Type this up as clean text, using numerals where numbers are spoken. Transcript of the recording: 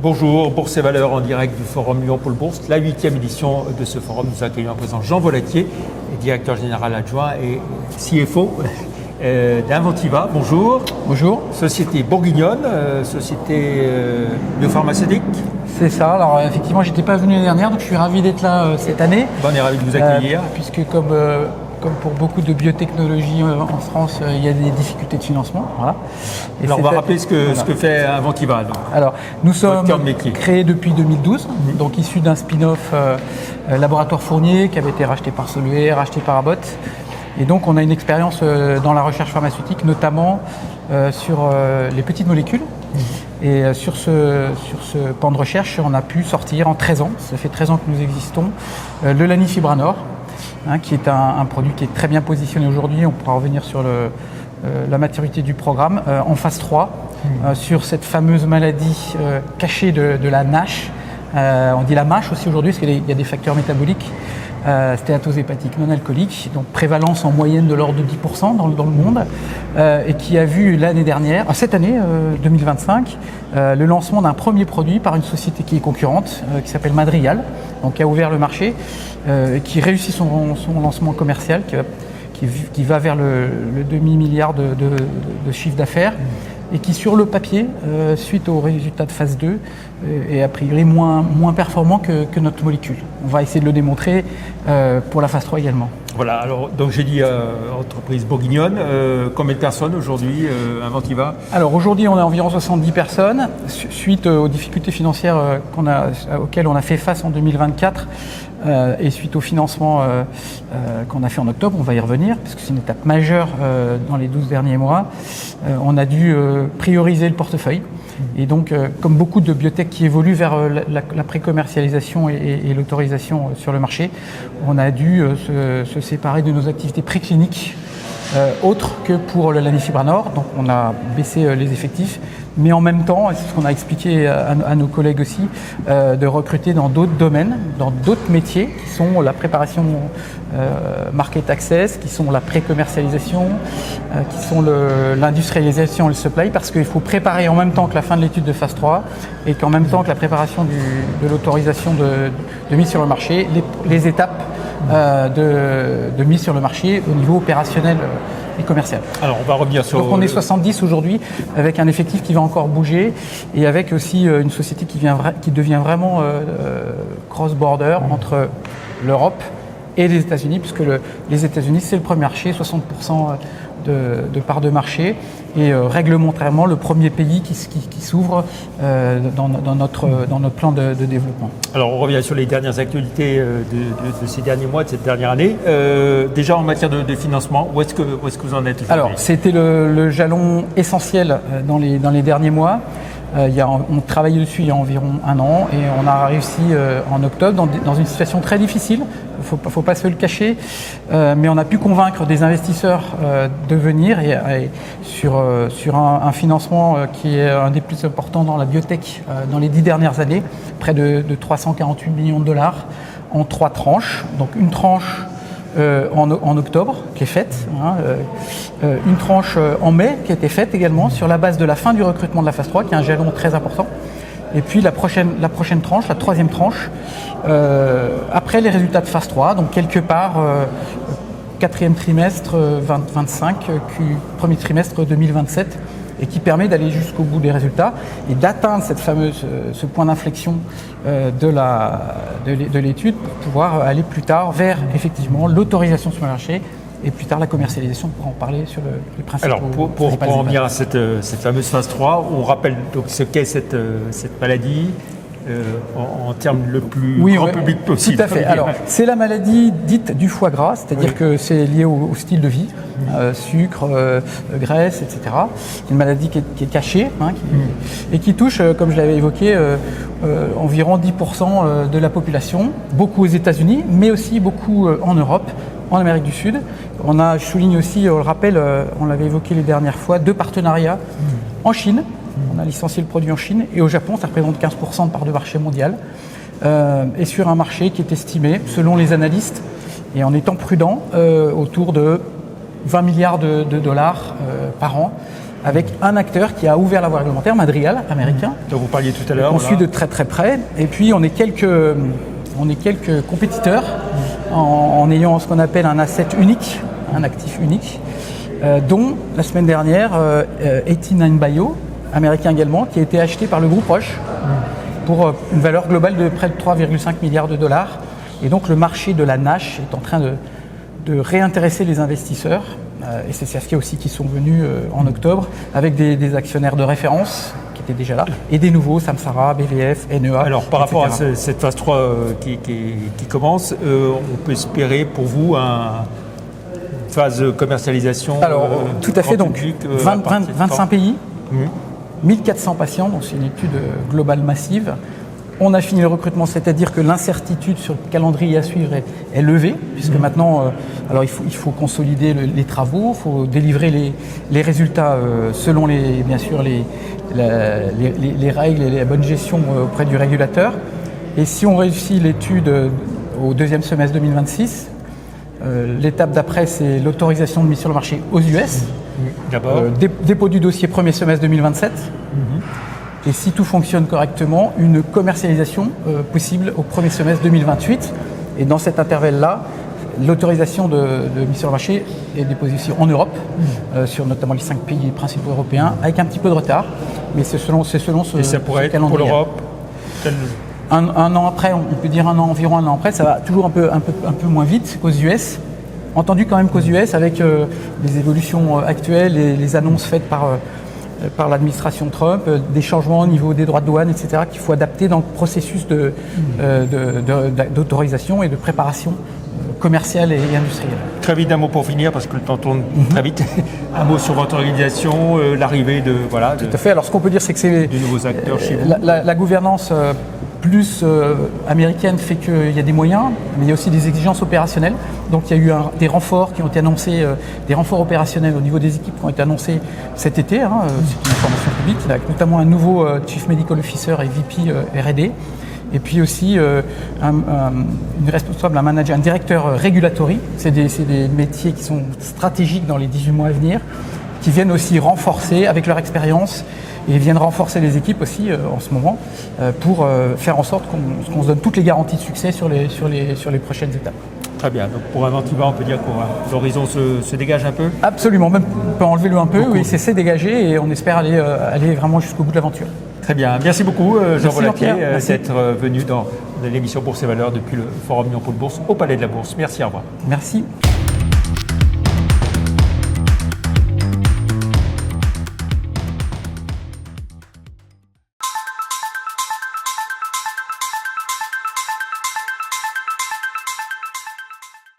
Bonjour, Bourse et Valeurs en direct du Forum Lyon Pôle Bourse, la 8e édition de ce forum. Nous accueillons à présent Jean Volatier, directeur général adjoint et CFO d'Inventiva. Bonjour. Bonjour. Société bourguignonne, société biopharmaceutique. C'est ça. Alors effectivement, j'étais pas venu l'année dernière, donc je suis ravi d'être là cette année. On est ravi de vous accueillir. Puisque comme pour beaucoup de biotechnologies en France, il y a des difficultés de financement. Voilà. Et alors on va rappeler ce que fait Inventiva. Donc. Alors nous sommes créés depuis 2012, donc issus d'un spin-off Laboratoire Fournier qui avait été racheté par Solvay, racheté par Abbott. Et donc on a une expérience dans la recherche pharmaceutique, notamment sur les petites molécules. Et sur ce pan de recherche, on a pu sortir en 13 ans, ça fait 13 ans que nous existons, le Lanifibranor, qui est un produit qui est très bien positionné aujourd'hui. On pourra revenir sur la maturité du programme en phase 3, sur cette fameuse maladie cachée de la NASH. On dit la MASH aussi aujourd'hui, parce qu'il y a des facteurs métaboliques. Stéatose hépatique non alcoolique, donc prévalence en moyenne de l'ordre de 10% dans le monde, et qui a vu l'année dernière, cette année 2025, le lancement d'un premier produit par une société qui est concurrente, qui s'appelle Madrigal, donc qui a ouvert le marché, qui réussit son lancement commercial, qui va vers le demi-milliard de chiffre d'affaires, et qui sur le papier, suite aux résultats de phase 2, est a priori moins performant que notre molécule. On va essayer de le démontrer pour la phase 3 également. Voilà, alors donc j'ai dit entreprise bourguignonne, combien de personnes aujourd'hui Inventiva? Alors aujourd'hui on a environ 70 personnes, suite aux difficultés financières auxquelles on a fait face en 2024 et suite au financement qu'on a fait en octobre, on va y revenir parce que c'est une étape majeure dans les 12 derniers mois. On a dû prioriser le portefeuille. Et donc, comme beaucoup de biotech qui évoluent vers la pré-commercialisation et l'autorisation sur le marché, on a dû se séparer de nos activités précliniques autres que pour le Lanifibranor. Donc, on a baissé les effectifs, mais en même temps, et c'est ce qu'on a expliqué à nos collègues aussi, de recruter dans d'autres domaines, dans d'autres métiers, qui sont la préparation market access, qui sont la pré-commercialisation, qui sont l'industrialisation et le supply, parce qu'il faut préparer en même temps que la fin de l'étude de phase 3 et qu'en même temps que la préparation de l'autorisation de mise sur le marché, les étapes de mise sur le marché au niveau opérationnel et commercial. Alors on va revenir sur... Donc on est 70 aujourd'hui, avec un effectif qui va encore bouger et avec aussi une société qui devient vraiment cross-border entre l'Europe et les États-Unis, puisque les États-Unis c'est le premier marché, 60% de part de marché, et réglementairement le premier pays qui s'ouvre dans notre plan de développement. Alors on revient sur les dernières actualités de ces derniers mois, de cette dernière année. Déjà en matière de financement, où est-ce que vous en êtes aujourd'hui? Alors c'était le jalon essentiel dans les derniers mois. On travaillait dessus il y a environ un an et on a réussi en octobre dans une situation très difficile, faut pas se le cacher, mais on a pu convaincre des investisseurs de venir et sur un financement qui est un des plus importants dans la biotech dans les 10 dernières années, près de 348 millions de dollars en 3 tranches. Donc une tranche en octobre qui est faite, une tranche en mai qui a été faite également sur la base de la fin du recrutement de la phase 3 qui est un jalon très important, et puis la prochaine tranche, la troisième tranche après les résultats de phase 3, donc quelque part quatrième trimestre 2025, premier trimestre 2027, et qui permet d'aller jusqu'au bout des résultats et d'atteindre ce point d'inflexion de l'étude pour pouvoir aller plus tard vers effectivement l'autorisation sur le marché et plus tard la commercialisation. On pourra en parler sur le principe. Alors pour en venir à cette fameuse phase 3, on rappelle donc ce qu'est cette maladie en termes le plus grand public possible. Tout à fait. Alors, c'est la maladie dite du foie gras, c'est-à-dire que c'est lié au style de vie, sucre, graisse, etc. C'est une maladie qui est cachée et qui touche, comme je l'avais évoqué, environ 10% de la population, beaucoup aux États-Unis, mais aussi beaucoup en Europe, en Amérique du Sud. Je souligne aussi, on le rappelle, on l'avait évoqué les dernières fois, 2 partenariats en Chine. On a licencié le produit en Chine et au Japon, ça représente 15% de part de marché mondial. Et sur un marché qui est estimé, selon les analystes, et en étant prudent, autour de 20 milliards de dollars par an. avec un acteur qui a ouvert la voie réglementaire, Madrigal, américain, dont vous parliez tout à l'heure. qu'on suit de très très près. Et puis on est quelques compétiteurs en ayant ce qu'on appelle un asset unique, un actif unique, dont la semaine dernière 89 Bio, américain également, qui a été acheté par le groupe Roche pour une valeur globale de près de 3,5 milliards de dollars. Et donc le marché de la NASH est en train de réintéresser les investisseurs. Et c'est CSK aussi qui sont venus en octobre avec des actionnaires de référence qui étaient déjà là et des nouveaux, Samsara, BVF, NEA. Alors par rapport à etc. cette phase 3 qui commence, on peut espérer pour vous une phase de commercialisation. Alors tout à fait, grand donc public, 25 pays, Mmh. 1400 patients, donc c'est une étude globale massive. On a fini le recrutement, c'est-à-dire que l'incertitude sur le calendrier à suivre est levée, puisque maintenant, alors il faut consolider les travaux, il faut délivrer les résultats selon bien sûr les règles et la bonne gestion auprès du régulateur. Et si on réussit l'étude au deuxième semestre 2026, l'étape d'après, c'est l'autorisation de mise sur le marché aux US. D'abord. Dépôt du dossier premier semestre 2027. Et si tout fonctionne correctement, une commercialisation possible au premier semestre 2028. Et dans cet intervalle-là, l'autorisation de mise sur le marché est déposée aussi en Europe, sur notamment les 5 pays principaux européens, avec un petit peu de retard. Mais c'est selon ce Et ça pourrait être calendrier. pour l'Europe Un an après, on peut dire environ un an après, ça va toujours un peu moins vite qu'aux US. Entendu quand même qu'aux US, avec les évolutions actuelles et les annonces faites par l'administration Trump, des changements au niveau des droits de douane, etc., qu'il faut adapter dans le processus d'autorisation et de préparation commerciale et industrielle. Très vite, un mot pour finir, parce que le temps tourne très vite. Un mot sur votre organisation, l'arrivée de Tout à fait. Alors ce qu'on peut dire, c'est que c'est de nouveaux acteurs chez vous. la gouvernance plus américaine fait qu'il y a des moyens, mais il y a aussi des exigences opérationnelles. Donc il y a eu des renforts qui ont été annoncés, des renforts opérationnels au niveau des équipes qui ont été annoncés cet été. C'est une information publique, avec notamment un nouveau Chief Medical Officer et VP R&D. Et puis aussi une responsable, un manager, un directeur regulatory. C'est des métiers qui sont stratégiques dans les 18 mois à venir, qui viennent aussi renforcer avec leur expérience et viennent renforcer les équipes aussi en ce moment pour faire en sorte qu'on se donne toutes les garanties de succès sur les prochaines étapes. Très bien. Donc pour Inventiva, on peut dire que l'horizon se dégage un peu. Absolument. Même on peut enlever le un peu. Beaucoup. Oui, c'est dégagé et on espère aller vraiment jusqu'au bout de l'aventure. Très bien. Merci beaucoup, Jean Volatier, d'être venu dans l'émission Bourse et Valeurs depuis le Forum Lyon Pôle Bourse au Palais de la Bourse. Merci, au revoir. Merci.